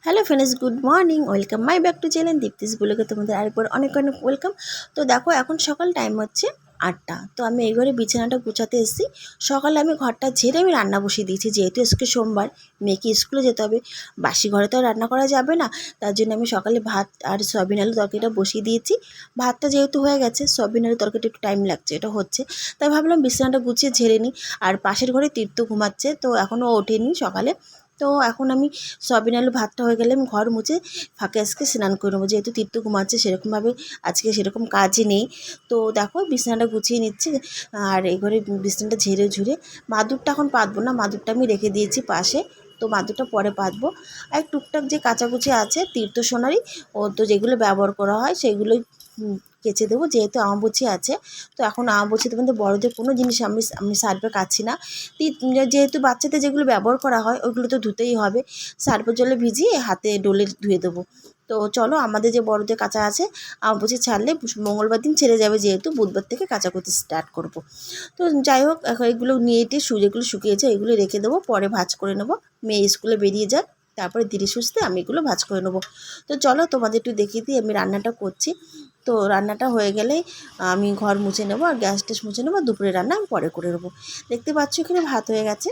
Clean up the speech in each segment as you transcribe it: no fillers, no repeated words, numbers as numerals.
Hello friends, good morning. Welcome my back to channel Deepti's ব্লগে তোমাদের আরেকবার অনেক অনেক ওয়েলকাম। তো দেখো, এখন সকাল টাইম হচ্ছে 8টা। তো আমি এই ঘরে বিছানাটা গুছাতে এসেছি। সকালে আমি ঘরটা ঝেড়ে আমি রান্না বসিয়ে দিয়েছি, যেহেতু আজকে সোমবার, মেয়েকে স্কুলে যেতে হবে। বাসি ঘরে তো আর রান্না করা যাবে না, তার জন্য আমি সকালে ভাত আর সয়াবিন আলু তরকারিটা বসিয়ে দিয়েছি। ভাতটা যেহেতু হয়ে গেছে, সয়াবিন আলু তরকারিটা একটু টাইম লাগছে, এটা হচ্ছে। তাই ভাবলাম বিছানাটা গুছিয়ে ঝেড়ে নিই। আর পাশের ঘরে তীর্থ ঘুমাচ্ছে, তো এখনও ওঠেনি সকালে। তো এখন আমি সয়াবিন আলু ভাতটা হয়ে গেলে আমি ঘর মুছে ফাঁকে আজকে স্নান করে নেবো, যেহেতু তীর্থ ঘুমাচ্ছে, সেরকমভাবে আজকে সেরকম কাজই নেই। তো দেখো, বিছানাটা গুছিয়ে নিচ্ছি। আর এই ঘরে বিছানাটা ঝেড়ে ঝুড়ে মাদুরটা এখন পাতবো না, মাদুরটা আমি রেখে দিয়েছি পাশে। তো মাদুরটা পরে পাতবো। আর টুকটাক যে কাচাকুচি আছে তীর্থ সোনারই, ও তো যেগুলো ব্যবহার করা হয় সেগুলোই কেচে দেবো, যেহেতু আমবুচি আছে। তো এখন আমবুচিতে মধ্যে বড়দের কোনো জিনিস আমি সার্ফে কাচ্ছি না। যেহেতু বাচ্চাদের যেগুলো ব্যবহার করা হয় ওইগুলো তো ধুতেই হবে। সার্ফের জলে ভিজিয়ে হাতে ডলে ধুয়ে দেবো। তো চলো, আমাদের যে বড়দের কাঁচা আছে, আমবুচি ছাড়লে মঙ্গলবার দিন ছেড়ে যাবে, যেহেতু বুধবার থেকে কাঁচা করতে স্টার্ট করব। তো যাই হোক, এখন এগুলো নিয়ে যেগুলো শুকিয়েছে এগুলো রেখে দেবো, পরে ভাঁজ করে নেবো। মেয়ে স্কুলে বেরিয়ে যাক, তারপরে ধীরে সুস্থে আমি এগুলো ভাঁজ করে নেবো। তো চলো, তোমাদের একটু দেখিয়ে দিই আমি রান্নাটা করছি। তো রান্নাটা হয়ে গেলেই আমি ঘর মুছে নেবো আর গ্যাস ট্যাস মুছে নেবো। দুপুরে রান্না আমি পরে করে নেবো। দেখতে পাচ্ছ এখানে ভাত হয়ে গেছে,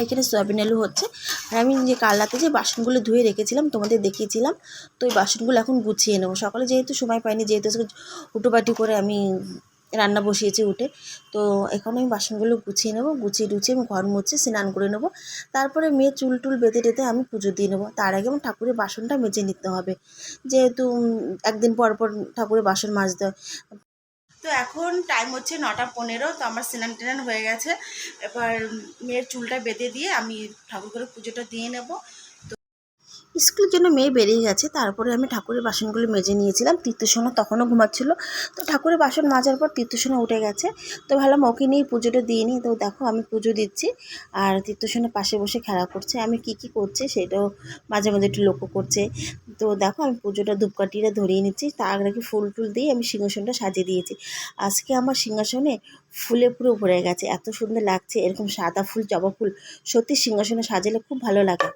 এখানে সয়াবিন আলু হচ্ছে। আর আমি যে কাল রাতে যে বাসনগুলো ধুয়ে রেখেছিলাম তোমাদের দেখিয়েছিলাম, তো ওই বাসনগুলো এখন গুছিয়ে নেবো। সকালে যেহেতু সময় পাইনি, যেহেতু হুটোপাটি করে আমি রান্না বসিয়েছি উঠে, তো এখন আমি বাসনগুলো গুছিয়ে নেবো। গুছিয়ে টুছিয়ে আমি ঘর মুছে স্নান করে নেবো। তারপরে মেয়ে চুল টুল বেঁধে টেঁধে আমি পুজো দিয়ে নেবো। তার আগে আমার ঠাকুরের বাসনটা মেজে নিতে হবে, যেহেতু একদিন পর পর ঠাকুরের বাসন মাজতে হয়। তো এখন টাইম হচ্ছে 9টা 15। তো আমার স্নান টেনান হয়ে গেছে। এবার মেয়ের চুলটা বেঁধে দিয়ে আমি ঠাকুর ঘরে পুজোটা দিয়ে নেব। স্কুলের জন্য মেয়ে বেরিয়ে গেছে, তারপরে আমি ঠাকুরের বাসনগুলো মেজে নিয়েছিলাম। তীর্থসোনা তখনও ঘুমাচ্ছিল। তো ঠাকুরের বাসন মাজার পর তীর্থসোনা উঠে গেছে, তো ভাবলাম ওকে নিয়ে পুজোটা দিয়ে নিই। তো দেখো, আমি পুজো দিচ্ছি আর তীর্থসোনা পাশে বসে খেলা করছে। আমি কি কি করছে সেটাও মাঝে মাঝে একটু লক্ষ্য করছে। তো দেখো, আমি পুজোটা ধূপকাঠিটা ধরিয়ে নিচ্ছি। তার আগে ফুল টুল দিয়ে আমি সিংহাসনটা সাজিয়ে দিয়েছি। আজকে আমার সিংহাসনে ফুলে পুরো ভরে গেছে, এত সুন্দর লাগছে। এরকম সাদা ফুল, জবা ফুল সত্যি সিংহাসনে সাজালে খুব ভালো লাগে।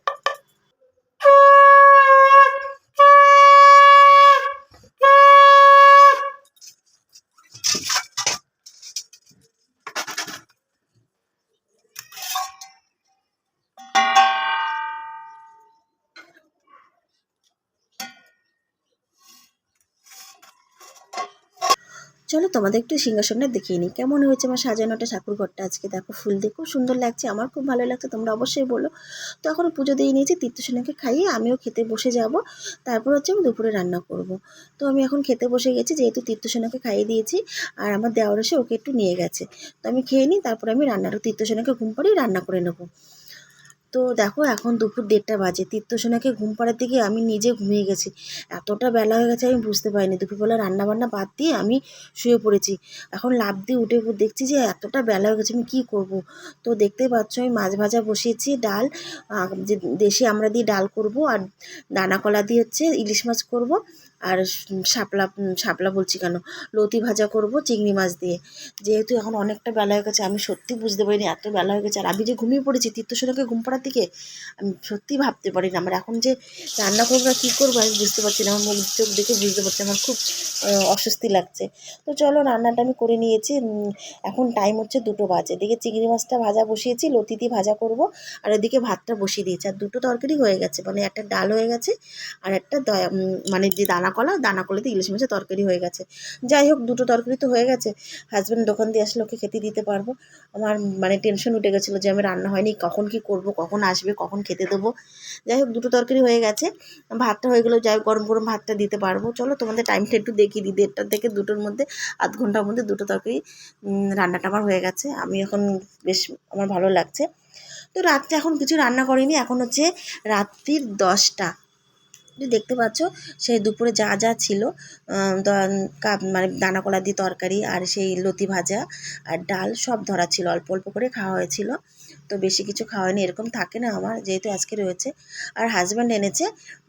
চলো, তোমাদের একটু সিংহাসনটা দেখিয়ে নিই কেমন হয়েছে আমার সাজানোটা। ঠাকুর ঘরটা আজকে দেখো ফুল দিয়ে খুব সুন্দর লাগছে, আমার খুব ভালো লাগছে, তোমরা অবশ্যই বলো। তো এখন পুজো দিয়ে নিয়েছি, তীর্থসেনাকে খাইয়ে আমিও খেতে বসে যাব। তারপর হচ্ছে আমি দুপুরে রান্না করব। তো আমি এখন খেতে বসে গেছি, যেহেতু তীর্থসেনাকে খাইয়ে দিয়েছি। আর আমার দেওর এসে ওকে একটু নিয়ে গেছে। তো আমি খেয়ে নিই, তারপরে আমি রান্নাটা তীর্থসেনাকে ঘুম পাড়িয়ে রান্না করে নেবো। তো দেখো, এখন দুপুর 1:30 বাজে। তীর্থসেনাকে ঘুম পাড়াতে গিয়ে আমি নিজে ঘুমিয়ে গেছি। এতটা বেলা হয়ে গেছে আমি বুঝতে পারিনি। দুপুরবেলা রান্নাবান্না বাদ দিয়ে আমি শুয়ে পড়েছি। এখন লাফ দিয়ে উঠে দেখছি যে এতটা বেলা হয়ে গেছে, আমি কী করব। তো দেখতেই পাচ্ছ, আমি মাছ ভাজা বসিয়েছি, ডাল, যে দেশি আমরা দিয়ে ডাল করব, আর দানা কলা দিয়ে হচ্ছে ইলিশ মাছ করব। আর শাপলা শাপলা বলছি কেন, লতি ভাজা করব চিংড়ি মাছ দিয়ে। যেহেতু এখন অনেকটা বেলা হয়ে গেছে, আমি সত্যি বুঝতে পারিনি এত বেলা হয়ে গেছে। আর আমি যে ঘুমিয়ে পড়েছি তীর্থসেনাকে ঘুম পাড়ার দিকে, আমি সত্যিই ভাবতে পারিনি আমার এখন যে রান্না করবো না কী করবো আমি বুঝতে পারছি না। আমার মুখ চোখ দেখে বুঝতে পারছি আমার খুব অস্বস্তি লাগছে। তো চলো, রান্নাটা আমি করে নিয়েছি। এখন টাইম হচ্ছে 2টো বাজে। এদিকে চিংড়ি মাছটা ভাজা বসিয়েছি, লতি দিয়ে ভাজা করব। আর এদিকে ভাতটা বসিয়ে দিয়েছি। আর দুটো তরকারি হয়ে গেছে, মানে একটা ডাল হয়ে গেছে, আর একটা মানে যে দানা কলাতে ইলিশ মাছের তরকারি হয়ে গেছে। যাই হোক, দুটো তরকারি তো হয়ে গেছে। হাজব্যান্ড দোকান দিয়ে আসলে ওকে খেতে দিতে পারবো। আমার মানে টেনশন উঠে গেছিলো যে আমি রান্না হয়নি, কখন কি করব, কখন আসবে, কখন খেতে দেবো। যাই হোক, দুটো তরকারি হয়ে গেছে, ভাতটা হয়ে গেলেও যাই হোক, গরম গরম ভাতটা দিতে পারবো। চলো, তোমাদের টাইমটা একটু দেখিয়ে দিই। 1:30 থেকে 2টোর মধ্যে, আধ ঘন্টার মধ্যে দুটো তরকারি রান্নাটা আমার হয়ে গেছে। আমি এখন বেশ আমার ভালো লাগছে। তো রাত্রে এখন কিছু রান্না করিনি, এখন হচ্ছে রাত্রির 10টা। দেখতে পাচ্ছ, সেই দুপুরে যা যা ছিল, মানে দানা কলা দিয়ে তরকারি, আর সেই লতি ভাজা আর ডাল সব ধরা ছিল, অল্প অল্প করে খাওয়া হয়েছিল। তো বেশি কিছু খাওয়াইনি, এরকম থাকে না আমার, যেহেতু আজকে রয়েছে। আর হাজব্যান্ড এনেছে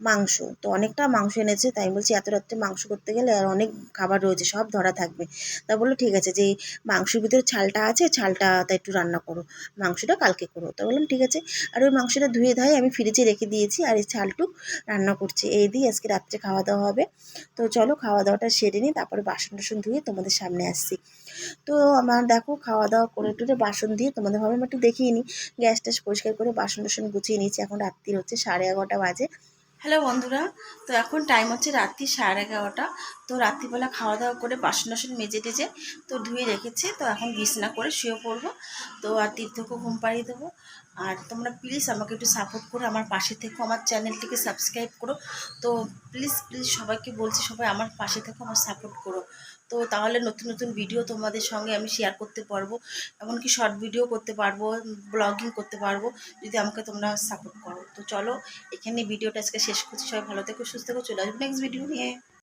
মাংস, তো অনেকটা মাংস এনেছে, তাই বলছি এত রাত্রে মাংস করতে গেলে আর অনেক খাবার রয়েছে, সব ধরা থাকবে। তা বললো ঠিক আছে, যে মাংসের ভিতরে ছালটা আছে, ছালটা তা একটু রান্না করো, মাংসটা কালকে করো। তো বললাম ঠিক আছে। আর ওই মাংসটা ধুয়ে ধায়ে আমি ফ্রিজে রেখে দিয়েছি, আর এই ছালটুক রান্না করছি, এই দিয়ে আজকে রাত্রে খাওয়া দাওয়া হবে। তো চলো খাওয়া দাওয়াটা সেরে নিই, তারপরে বাসন টাসন ধুয়ে তোমাদের সামনে আসছি। তো আমার দেখো খাওয়া দাওয়া করে টুরে বাসন দিয়ে তোমাদের ভাবলাম একটু দেখিয়ে নিই, গ্যাস ট্যাস পরিষ্কার করে বাসন টাসন গুছিয়ে নিয়েছি। এখন রাত্রির হচ্ছে 11:30 বাজে। হ্যালো বন্ধুরা, তো এখন টাইম হচ্ছে রাত্রি 11:30। তো রাত্রিবেলা খাওয়া দাওয়া করে বাসন টাসন মেজে টেজে তো ধুয়ে রেখেছি, তো এখন বিছানা করে শুয়ে পড়বো। তো আর তীর্থকে ঘুম পাড়িয়ে দেবো। আর তোমরা প্লিজ আমাকে একটু সাপোর্ট করো, আমার পাশে থেকো, আমার চ্যানেলটিকে সাবস্ক্রাইব করো। তো প্লিজ প্লিজ সবাইকে বলছি, সবাই আমার পাশে থেকো, আমার সাপোর্ট করো। তো তাহলে নতুন নতুন ভিডিও তোমাদের সঙ্গে আমি শেয়ার করতে পারবো, এমনকি শর্ট ভিডিও করতে পারবো, ব্লগিং করতে পারবো, যদি আমাকে তোমরা সাপোর্ট করো। তো চলো এখানে ভিডিওটা আজকে শেষ করছি, সবাই ভালো থেকো, সুস্থ থেকো, চলে আসবো নেক্সট ভিডিও নিয়ে।